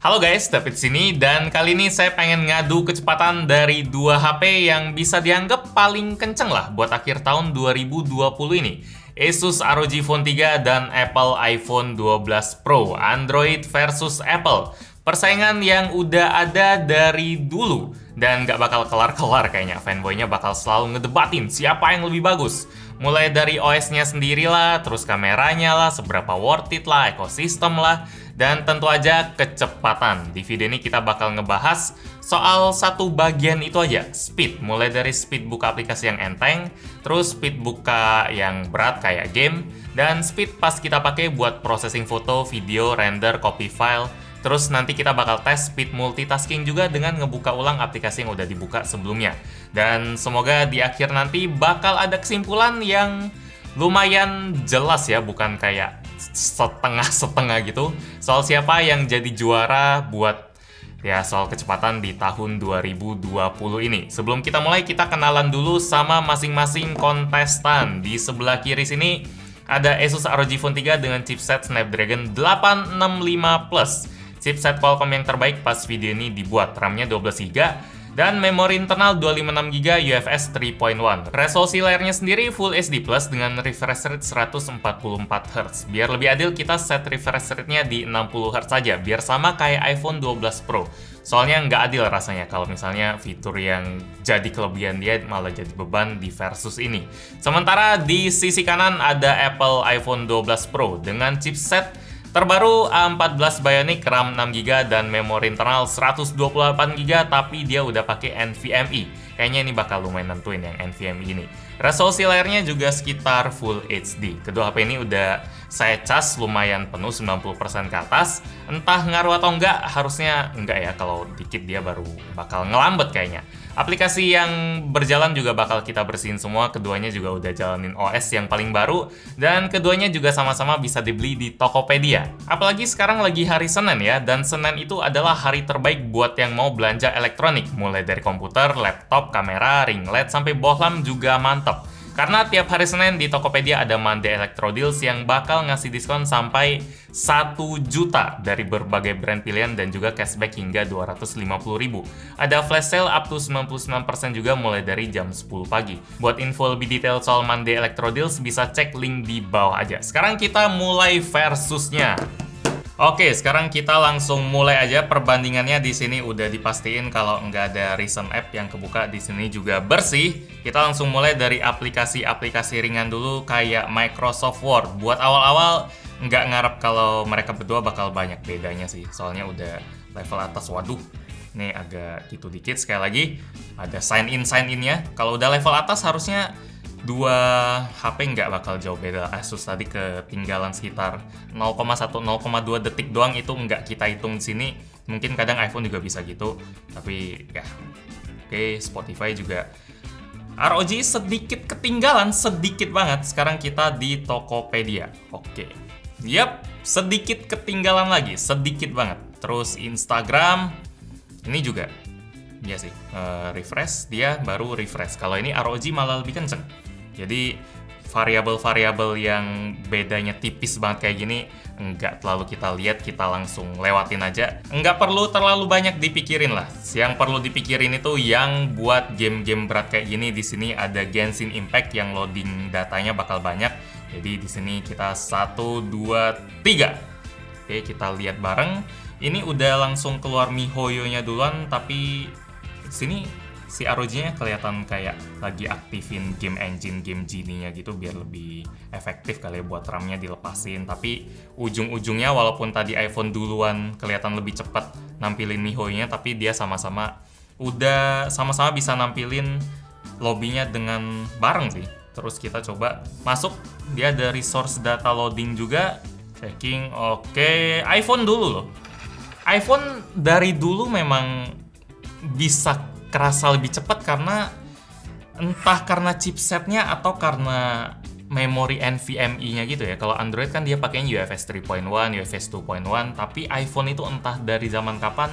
Halo guys, David sini dan kali ini saya pengen ngadu kecepatan dari dua HP yang bisa dianggap paling kenceng lah buat akhir tahun 2020 ini. Asus ROG Phone 3 dan Apple iPhone 12 Pro, Android versus Apple. Persaingan yang udah ada dari dulu dan nggak bakal kelar-kelar kayaknya. Fanboynya bakal selalu ngedebatin siapa yang lebih bagus. Mulai dari OS-nya sendiri lah, terus kameranya lah, seberapa worth it lah, ekosistem lah, dan tentu aja kecepatan. Di video ini kita bakal ngebahas soal satu bagian itu aja, speed. Mulai dari speed buka aplikasi yang enteng, terus speed buka yang berat kayak game, dan speed pas kita pakai buat processing foto, video, render, copy file. Terus nanti kita bakal tes speed multitasking juga dengan ngebuka ulang aplikasi yang udah dibuka sebelumnya. Dan semoga di akhir nanti bakal ada kesimpulan yang lumayan jelas ya, bukan kayak setengah-setengah gitu. Soal siapa yang jadi juara buat ya soal kecepatan di tahun 2020 ini. Sebelum kita mulai, kita kenalan dulu sama masing-masing kontestan. Di sebelah kiri sini ada Asus ROG Phone 3 dengan chipset Snapdragon 865 Plus. Chipset Qualcomm yang terbaik pas video ini dibuat, RAM-nya 12GB, dan memori internal 256GB UFS 3.1. Resolusi layarnya sendiri Full HD Plus dengan refresh rate 144Hz. Biar lebih adil, kita set refresh rate-nya di 60Hz saja, biar sama kayak iPhone 12 Pro. Soalnya nggak adil rasanya kalau misalnya fitur yang jadi kelebihan dia malah jadi beban di versus ini. Sementara di sisi kanan ada Apple iPhone 12 Pro dengan chipset terbaru A14 Bionic, RAM 6GB dan memori internal 128GB, tapi dia udah pakai NVMe. Kayaknya ini bakal lumayan nentuin yang NVMe ini. Resolusi layarnya juga sekitar Full HD. Kedua HP ini udah saya cas lumayan penuh 90% ke atas. Entah ngaruh atau enggak, harusnya enggak ya, kalau dikit dia baru bakal ngelambet kayaknya. Aplikasi yang berjalan juga bakal kita bersihin semua, keduanya juga udah jalanin OS yang paling baru, dan keduanya juga sama-sama bisa dibeli di Tokopedia. Apalagi sekarang lagi hari Senin ya, dan Senin itu adalah hari terbaik buat yang mau belanja elektronik, mulai dari komputer, laptop, kamera, ring LED, sampai bohlam juga mantap. Karena tiap hari Senin di Tokopedia ada Monday Electro Deals yang bakal ngasih diskon sampai 1 juta dari berbagai brand pilihan dan juga cashback hingga 250.000. Ada flash sale up to 99% juga mulai dari jam 10 pagi. Buat info lebih detail soal Monday Electro Deals bisa cek link di bawah aja. Sekarang kita mulai versusnya. Oke, sekarang kita langsung mulai aja perbandingannya. Di sini udah dipastiin kalau nggak ada recent app yang kebuka, di sini juga bersih. Kita langsung mulai dari aplikasi-aplikasi ringan dulu kayak Microsoft Word. Buat awal-awal nggak ngarep kalau mereka berdua bakal banyak bedanya sih. Soalnya udah level atas, waduh. Nih agak gitu dikit. Sekali lagi ada sign in-nya. Kalau udah level atas harusnya dua HP nggak bakal jauh beda. Asus tadi ketinggalan sekitar 0,1-0,2 detik doang, itu nggak kita hitung di sini. Mungkin kadang iPhone juga bisa gitu, tapi ya oke. Spotify juga ROG sedikit ketinggalan, sedikit banget. Sekarang kita di Tokopedia. Oke. Yap, sedikit ketinggalan lagi, sedikit banget. Terus Instagram ini juga ya sih, refresh dia baru refresh. Kalau ini ROG malah lebih kenceng. Jadi variabel-variabel yang bedanya tipis banget kayak gini nggak terlalu kita lihat, kita langsung lewatin aja. Nggak perlu terlalu banyak dipikirin lah. Yang perlu dipikirin itu yang buat game-game berat kayak gini. Di sini ada Genshin Impact yang loading datanya bakal banyak. Jadi di sini kita 1, 2, 3. Oke, kita lihat bareng. Ini udah langsung keluar MiHoYo-nya duluan, tapi sini si ROG-nya kelihatan kayak lagi aktifin game engine, game Genie-nya gitu, biar lebih efektif kali ya buat RAM-nya dilepasin. Tapi ujung-ujungnya walaupun tadi iPhone duluan kelihatan lebih cepat nampilin MiHoYo-nya, tapi dia sama-sama bisa nampilin lobbynya dengan bareng sih. Terus kita coba masuk, dia ada resource data loading juga, checking. Oke, iPhone dulu loh. iPhone dari dulu memang bisa kerasa lebih cepat karena entah karena chipsetnya atau karena memori NVMe-nya gitu ya. Kalau Android kan dia pakainya UFS 3.1, UFS 2.1, tapi iPhone itu entah dari zaman kapan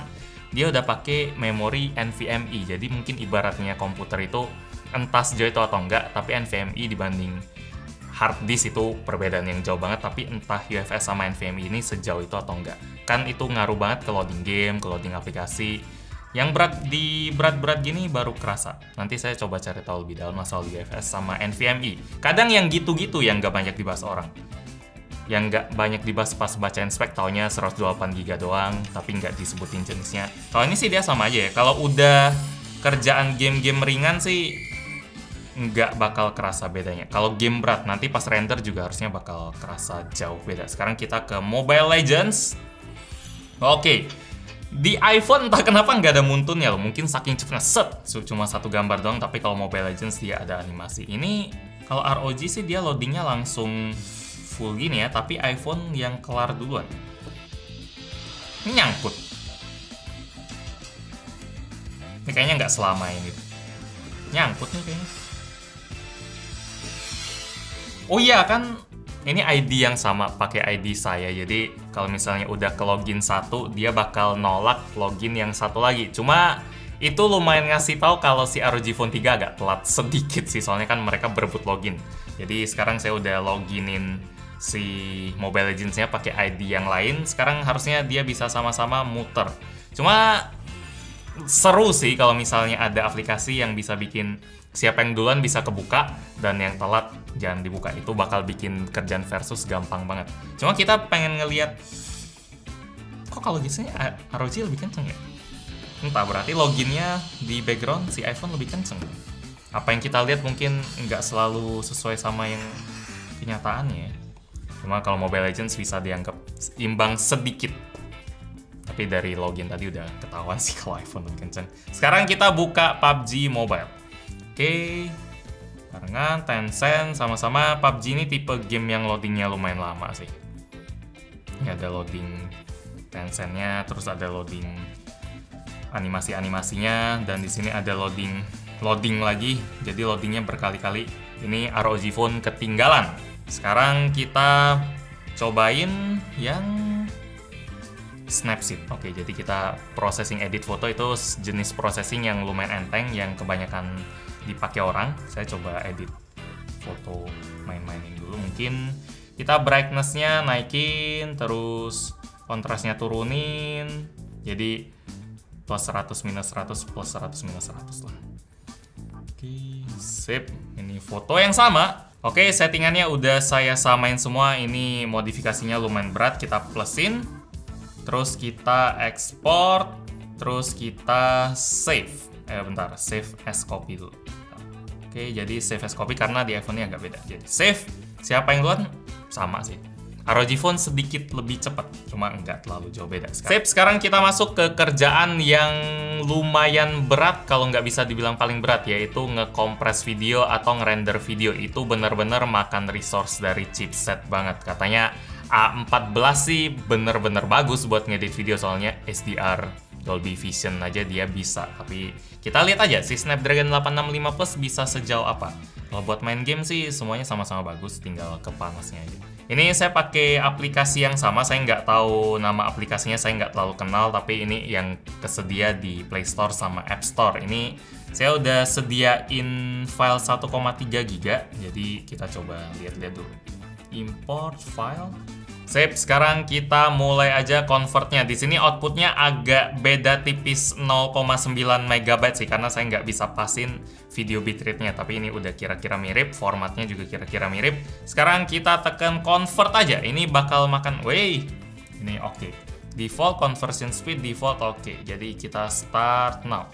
dia udah pakai memori NVMe. Jadi mungkin ibaratnya komputer itu entah sejauh itu atau enggak, tapi NVMe dibanding hard disk itu perbedaan yang jauh banget, tapi entah UFS sama NVMe ini sejauh itu atau enggak. kan itu ngaruh banget ke loading game, ke loading aplikasi. Yang berat di berat-berat gini baru kerasa. Nanti saya coba cari tahu lebih dalam masalah UFS sama NVMe. Kadang yang gitu-gitu yang nggak banyak dibahas orang. Yang nggak banyak dibahas pas bacain spek, taunya 128 GB doang, tapi nggak disebutin jenisnya. Kalau ini sih dia sama aja ya. Kalau udah kerjaan game-game ringan sih nggak bakal kerasa bedanya. Kalau game berat, nanti pas render juga harusnya bakal kerasa jauh beda. Sekarang kita ke Mobile Legends. Oke. Di iPhone entah kenapa nggak ada muntunnya loh. Mungkin saking cepetnya cuma satu gambar doang. Tapi kalau Mobile Legends dia ada animasi. Ini kalau ROG sih dia loadingnya langsung full gini ya. Tapi iPhone yang kelar duluan. Ini nyangkut. Ini kayaknya nggak selama ini. Nyangkut nih kayaknya. Oh iya kan, ini ID yang sama, pakai ID saya. Jadi kalau misalnya udah ke login satu, dia bakal nolak login yang satu lagi. Cuma itu lumayan ngasih tahu kalau si ROG Phone 3 agak telat sedikit sih, soalnya kan mereka berebut login. Jadi sekarang saya udah loginin si Mobile Legends-nya pakai ID yang lain. Sekarang harusnya dia bisa sama-sama muter. Cuma seru sih kalau misalnya ada aplikasi yang bisa bikin siapa yang duluan bisa kebuka dan yang telat jangan dibuka. Itu bakal bikin kerjaan versus gampang banget. Cuma kita pengen ngelihat kok kalau biasanya ROG lebih kenceng ya? Entah, berarti loginnya di background si iPhone lebih kenceng. Apa yang kita lihat mungkin nggak selalu sesuai sama yang kenyataannya ya. Cuma kalau Mobile Legends bisa dianggap imbang sedikit. Tapi dari login tadi udah ketahuan sih kalau iPhone lebih kenceng. Sekarang kita buka PUBG Mobile. Oke, barengan Tencent sama-sama. PUBG ini tipe game yang loadingnya lumayan lama sih. Ini ada loading Tencent-nya, terus ada loading animasi-animasinya, dan di sini ada loading lagi. Jadi loadingnya berkali-kali. Ini ROG Phone ketinggalan. Sekarang kita cobain yang Snapseed. Oke, jadi kita processing edit foto itu jenis processing yang lumayan enteng, yang kebanyakan dipakai orang. Saya coba edit foto main-mainin dulu. Mungkin kita brightness-nya naikin, terus kontrasnya turunin. Jadi plus 100 minus 100 plus 100 minus 100 lah. Oke, sip. Ini foto yang sama. Oke, settingannya udah saya samain semua. Ini modifikasinya lumayan berat. Kita plusin. Terus kita export. Terus kita save. Bentar, save as copy dulu. Oke, jadi save as copy karena di iPhone-nya agak beda. Jadi save, siapa yang duluan? Sama sih. ROG Phone sedikit lebih cepat, cuma nggak terlalu jauh beda. Sip, sekarang kita masuk ke kerjaan yang lumayan berat, kalau nggak bisa dibilang paling berat, yaitu nge-compress video atau nge-render video. Itu bener-bener makan resource dari chipset banget. Katanya A14 sih bener-bener bagus buat ngedit video, soalnya SDR Dolby Vision aja dia bisa. Tapi kita lihat aja si Snapdragon 865 Plus bisa sejauh apa. Kalau buat main game sih semuanya sama-sama bagus, tinggal kepanasnya aja. Ini saya pakai aplikasi yang sama, saya nggak tahu nama aplikasinya, saya nggak terlalu kenal, tapi ini yang kesedia di Play Store sama App Store. Ini saya udah sediain file 1,3 GB, jadi kita coba lihat-lihat dulu. Import file. Sip, sekarang kita mulai aja convertnya. Di sini outputnya agak beda tipis 0,9 MB sih, karena saya nggak bisa pasin video bitrate-nya. Tapi ini udah kira-kira mirip, formatnya juga kira-kira mirip. Sekarang kita tekan convert aja. Ini bakal makan, ini oke. Default conversion speed, default oke. Jadi kita start now.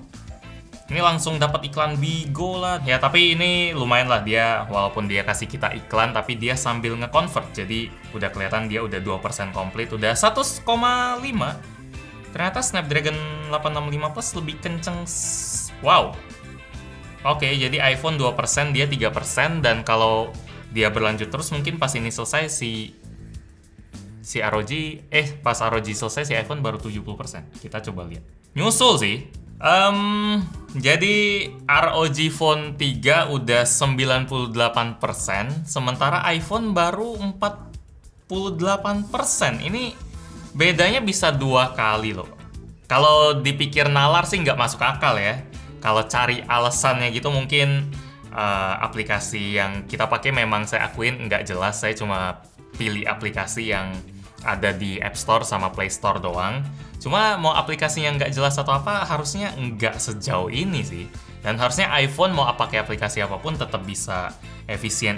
Ini langsung dapat iklan Bigo lah. Ya, tapi ini lumayan lah dia, walaupun dia kasih kita iklan, tapi dia sambil nge-convert. Jadi udah kelihatan dia udah 2% komplit, udah 1,5. Ternyata Snapdragon 865 Plus lebih kenceng. Wow. Oke, jadi iPhone 2%, dia 3%, dan kalau dia berlanjut terus mungkin pas ini selesai si ROG, pas ROG selesai si iPhone baru 70%. Kita coba lihat. Nyusul sih. Jadi ROG Phone 3 udah 98%, sementara iPhone baru 48%. Ini bedanya bisa 2 kali loh. Kalau dipikir nalar sih nggak masuk akal ya. Kalau cari alasannya gitu mungkin aplikasi yang kita pakai memang saya akuin nggak jelas. Saya cuma pilih aplikasi yang ada di App Store sama Play Store doang. Cuma mau aplikasinya nggak jelas atau apa, harusnya nggak sejauh ini sih. Dan harusnya iPhone mau pakai aplikasi apapun tetap bisa efisien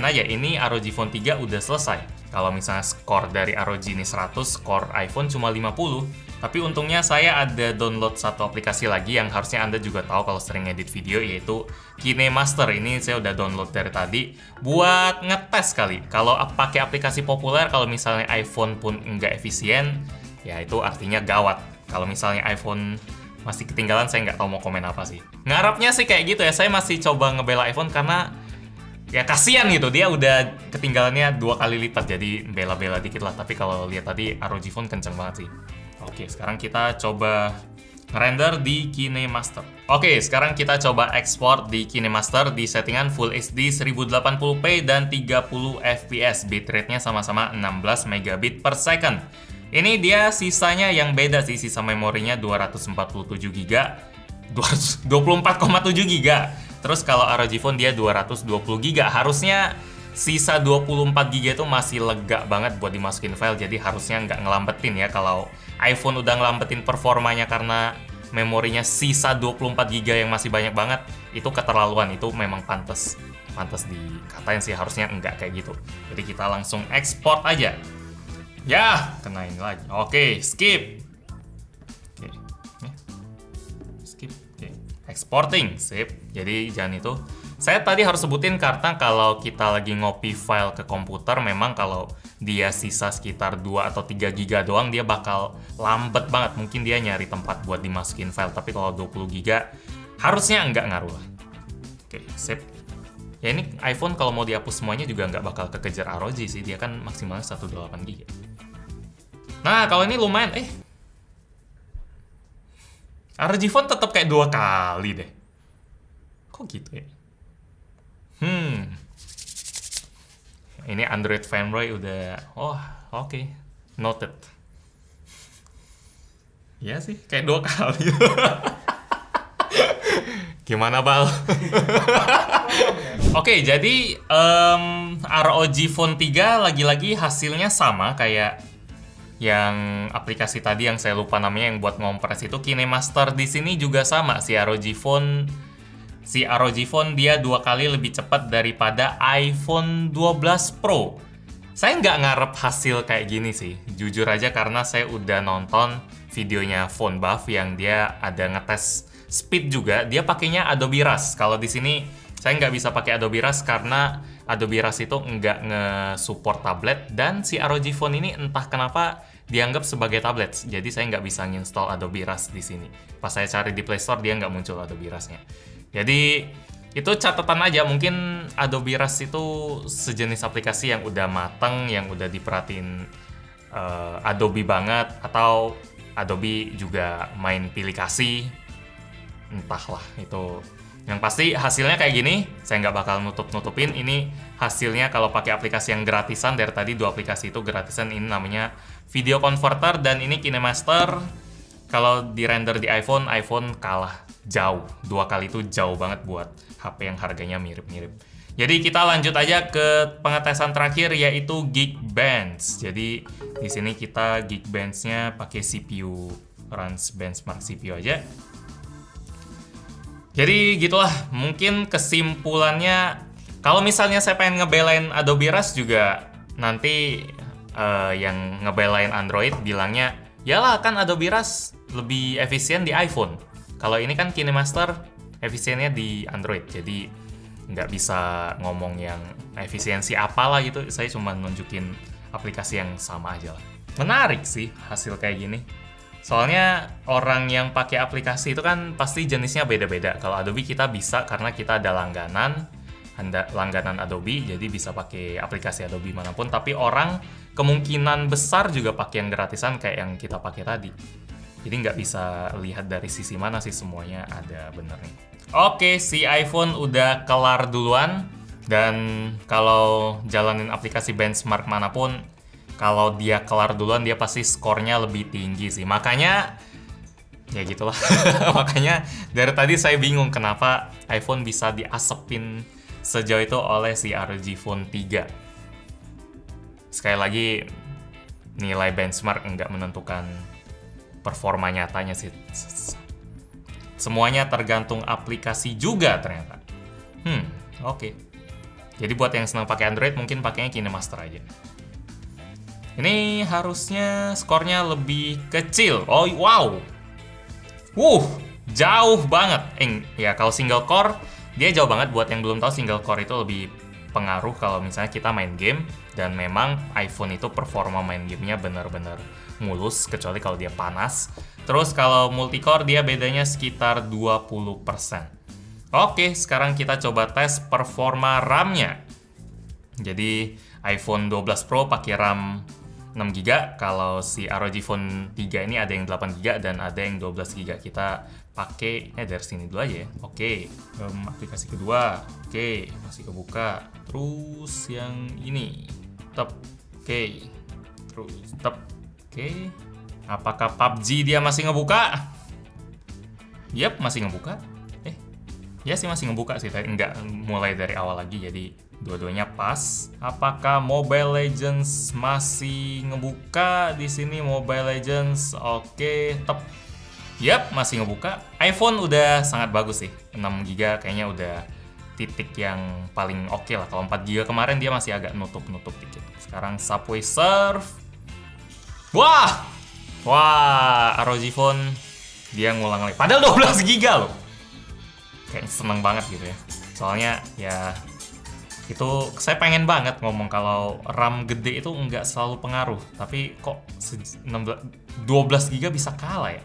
aja. Ini ROG Phone 3 udah selesai. Kalau misalnya skor dari ROG ini 100, skor iPhone cuma 50. Tapi untungnya saya ada download satu aplikasi lagi yang harusnya Anda juga tahu kalau sering edit video, yaitu KineMaster. Ini saya udah download dari tadi buat ngetes kali. Kalau pakai aplikasi populer, kalau misalnya iPhone pun nggak efisien, ya itu artinya gawat. Kalau misalnya iPhone masih ketinggalan, saya nggak tahu mau komen apa sih. Ngarapnya sih kayak gitu ya, saya masih coba ngebela iPhone karena ya kasihan gitu, dia udah ketinggalannya 2 kali lipat, jadi bela-bela dikit lah. Tapi kalau lihat tadi ROG Phone kenceng banget sih. Oke, sekarang kita coba render di KineMaster. Oke, sekarang kita coba ekspor di KineMaster di settingan Full HD 1080p dan 30 fps. Bitrate-nya sama-sama 16 megabit per second. Ini dia sisanya yang beda sih, sisa memorinya 247 GB, 24,7 GB. Terus kalau ROG Phone dia 220 GB. Harusnya sisa 24 GB itu masih lega banget buat dimasukin file, jadi harusnya nggak ngelambetin ya. Kalau iPhone udah ngelambetin performanya karena memorinya sisa 24 GB yang masih banyak banget, itu keterlaluan, itu memang pantas dikatain sih, harusnya nggak kayak gitu. Jadi kita langsung ekspor aja. Ya, kena ini lagi. Oke, skip. Oke. Skip. Oke. Exporting, sip. Jadi jangan itu. Saya tadi harus sebutin karena kalau kita lagi ngopi file ke komputer, memang kalau dia sisa sekitar 2 atau 3 GB doang, dia bakal lambat banget. Mungkin dia nyari tempat buat dimasukin file. Tapi kalau 20 GB, harusnya nggak ngaruh lah. Oke, sip. Ya ini iPhone kalau mau dihapus semuanya juga nggak bakal kekejar ROG sih. Dia kan maksimalnya 128 GB. Nah, kalau ini lumayan. ROG Phone tetap kayak 2 kali deh. Kok gitu ya? Ini Android fanboy udah. Oh, oke. Noted. Iya sih, kayak 2 kali. Gimana, Bal? Oke, jadi ROG Phone 3 lagi-lagi hasilnya sama kayak yang aplikasi tadi yang saya lupa namanya yang buat ngompres itu. KineMaster di sini juga sama, si ROG Phone dia 2 kali lebih cepat daripada iPhone 12 Pro. Saya nggak ngarep hasil kayak gini sih, jujur aja, karena saya udah nonton videonya Phone Buff yang dia ada ngetes speed juga. Dia pakainya Adobe Rush. Kalau di sini saya nggak bisa pakai Adobe Rush karena Adobe Rush itu nggak nge-support tablet, dan si ROG Phone ini entah kenapa dianggap sebagai tablet, jadi saya nggak bisa nginstall Adobe Rush di sini. Pas saya cari di Play Store, dia nggak muncul Adobe Rush-nya. Jadi itu catatan aja, mungkin Adobe Rush itu sejenis aplikasi yang udah mateng, yang udah diperhatiin Adobe banget, atau Adobe juga main pilih kasih, entahlah itu. Yang pasti hasilnya kayak gini, saya nggak bakal nutupin. Ini hasilnya kalau pakai aplikasi yang gratisan. Dari tadi 2 aplikasi itu gratisan, ini namanya Video Converter dan ini KineMaster. Kalau di render di iPhone kalah jauh. 2 kali itu jauh banget buat HP yang harganya mirip-mirip. Jadi kita lanjut aja ke pengetesan terakhir, yaitu Geekbench. Jadi di sini kita Geekbench-nya pakai CPU Rans Benchmark CPU aja. Jadi gitulah, mungkin kesimpulannya, kalau misalnya saya pengen ngebelain Adobe Rush juga, nanti yang ngebelain Android bilangnya, yalah kan Adobe Rush lebih efisien di iPhone. Kalau ini kan KineMaster efisiennya di Android, jadi nggak bisa ngomong yang efisiensi apalah gitu. Saya cuma nunjukin aplikasi yang sama aja lah. Menarik sih hasil kayak gini. Soalnya orang yang pakai aplikasi itu kan pasti jenisnya beda-beda. Kalau Adobe kita bisa karena kita ada langganan Adobe, jadi bisa pakai aplikasi Adobe manapun. Tapi orang kemungkinan besar juga pakai yang gratisan kayak yang kita pakai tadi. Jadi nggak bisa lihat dari sisi mana sih, semuanya ada benernya. Oke, si iPhone udah kelar duluan. Dan kalau jalanin aplikasi benchmark manapun, kalau dia kelar duluan, dia pasti skornya lebih tinggi sih. Makanya, ya gitulah. Makanya dari tadi saya bingung kenapa iPhone bisa diasepin sejauh itu oleh si ROG Phone 3. Sekali lagi, nilai benchmark nggak menentukan performa nyatanya sih. Semuanya tergantung aplikasi juga ternyata. Oke. Jadi buat yang senang pakai Android mungkin pakainya KineMaster aja. Ini harusnya skornya lebih kecil. Oh wow. Jauh banget. Ya kalau single core dia jauh banget. Buat yang belum tahu, single core itu lebih pengaruh kalau misalnya kita main game, dan memang iPhone itu performa main gamenya bener-bener mulus kecuali kalau dia panas. Terus kalau multicore dia bedanya sekitar 20%. Oke, sekarang kita coba tes performa RAM-nya. Jadi iPhone 12 Pro pakai RAM 6GB, kalau si ROG Phone 3 ini ada yang 8GB dan ada yang 12GB. Kita pakai dari sini dulu aja ya. Oke, aplikasi kedua. Oke, masih kebuka. Terus yang ini. Oke. Terus Oke. Apakah PUBG dia masih ngebuka? Yap, masih ngebuka. Ya sih masih ngebuka sih, enggak mulai dari awal lagi, jadi dua-duanya pas. Apakah Mobile Legends masih ngebuka di sini? Mobile Legends, oke, Yap, masih ngebuka. iPhone udah sangat bagus sih, 6GB kayaknya udah titik yang paling oke lah. Kalau 4GB kemarin dia masih agak nutup-nutup dikit. Sekarang Subway Surf. Wah, ROG Phone dia ngulang lagi. Padahal 12GB loh. Kayak seneng banget gitu ya. Soalnya ya itu saya pengen banget ngomong kalau RAM gede itu nggak selalu pengaruh, tapi kok 12GB bisa kalah ya.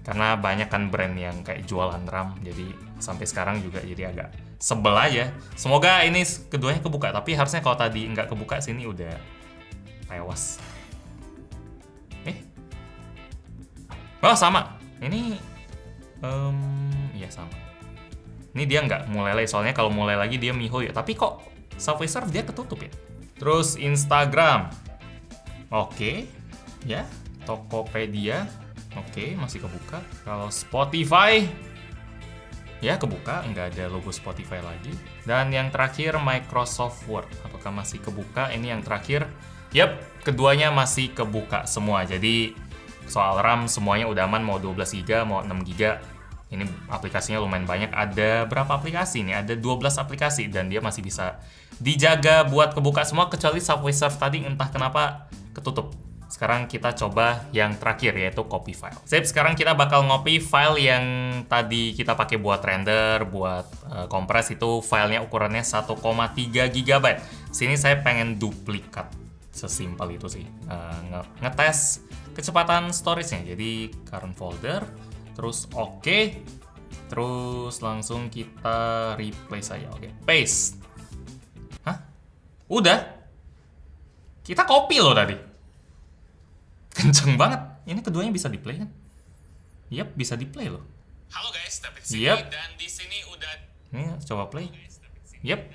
Karena banyak kan brand yang kayak jualan RAM, jadi sampai sekarang juga jadi agak sebel aja. Semoga ini keduanya kebuka, tapi harusnya kalau tadi nggak kebuka sini udah tewas. Oh sama, ini ya sama. Ini dia nggak mulai lagi, soalnya kalau mulai lagi dia MiHoYo. Tapi kok Subway Surf dia ketutup ya? Terus Instagram. Oke. Ya. Tokopedia. Oke, masih kebuka. Kalau Spotify. Ya, kebuka. Nggak ada logo Spotify lagi. Dan yang terakhir Microsoft Word. Apakah masih kebuka? Ini yang terakhir. Yap, keduanya masih kebuka semua. Jadi soal RAM semuanya udah aman. Mau 12GB, mau 6GB. Ini aplikasinya lumayan banyak. Ada berapa aplikasi nih? Ada 12 aplikasi dan dia masih bisa dijaga buat kebuka semua, kecuali Subway Surf tadi entah kenapa ketutup. Sekarang kita coba yang terakhir, yaitu copy file. Sip, sekarang kita bakal ngopi file yang tadi kita pakai buat render, buat kompres. Itu filenya ukurannya 1,3GB. Sini saya pengen duplikat. Sesimpel itu sih. Ngetes kecepatan storage-nya. Jadi current folder. Terus oke. Terus langsung kita replace aja. Oke, paste. Hah? Udah? Kita copy loh tadi. Kenceng banget. Ini keduanya bisa di play kan? Yap, bisa di play loh. Halo guys, tapi di sini dan di sini udah. Ini coba play. Yap.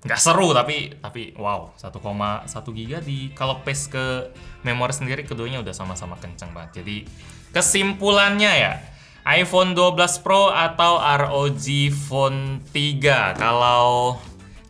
Nggak seru tapi wow, 1,1GB di kalau paste ke memori sendiri keduanya udah sama-sama kenceng banget. Jadi kesimpulannya ya, iPhone 12 Pro atau ROG Phone 3. Kalau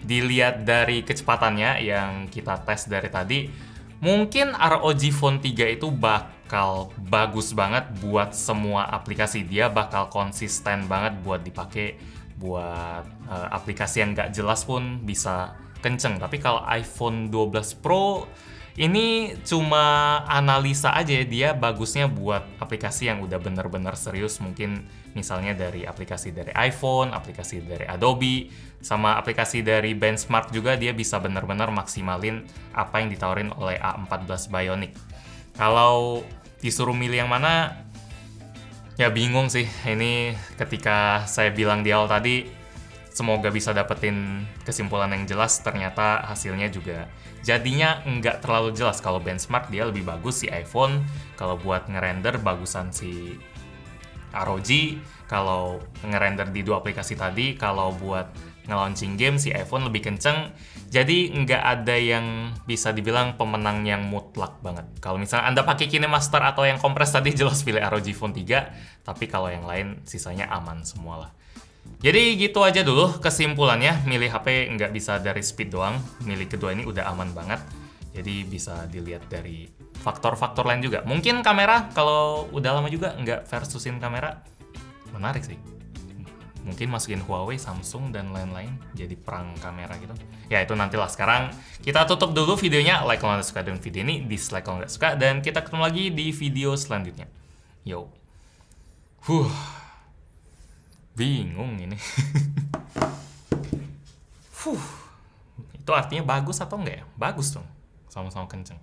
dilihat dari kecepatannya yang kita tes dari tadi, mungkin ROG Phone 3 itu bakal bagus banget buat semua aplikasi. Dia bakal konsisten banget buat dipakai. Buat aplikasi yang nggak jelas pun bisa kenceng. Tapi kalau iPhone 12 Pro ini cuma analisa aja, dia bagusnya buat aplikasi yang udah bener-bener serius. Mungkin misalnya dari aplikasi dari iPhone, aplikasi dari Adobe, sama aplikasi dari Benchmark juga dia bisa bener-bener maksimalin apa yang ditawarin oleh A14 Bionic. Kalau disuruh milih yang mana, ya bingung sih. Ini ketika saya bilang di awal tadi, semoga bisa dapetin kesimpulan yang jelas, ternyata hasilnya juga jadinya nggak terlalu jelas. Kalau benchmark dia lebih bagus si iPhone, kalau buat ngerender bagusan si ROG, kalau ngerender di dua aplikasi tadi, kalau buat nge-launching game si iPhone lebih kenceng. Jadi nggak ada yang bisa dibilang pemenang yang mutlak banget. Kalau misalnya Anda pakai KineMaster atau yang kompres tadi, jelas pilih ROG Phone 3. Tapi kalau yang lain sisanya aman semua lah. Jadi gitu aja dulu kesimpulannya. Milih HP nggak bisa dari speed doang. Milih kedua ini udah aman banget. Jadi bisa dilihat dari faktor-faktor lain juga. Mungkin kamera, kalau udah lama juga nggak versusin kamera, menarik sih. Mungkin masukin Huawei, Samsung, dan lain-lain, jadi perang kamera gitu. Ya itu nantilah. Sekarang kita tutup dulu videonya. Like kalau nggak suka dengan video ini, dislike kalau nggak suka, dan kita ketemu lagi di video selanjutnya. Yo. Bingung ini. Itu artinya bagus atau enggak ya? Bagus dong. Sama-sama kenceng.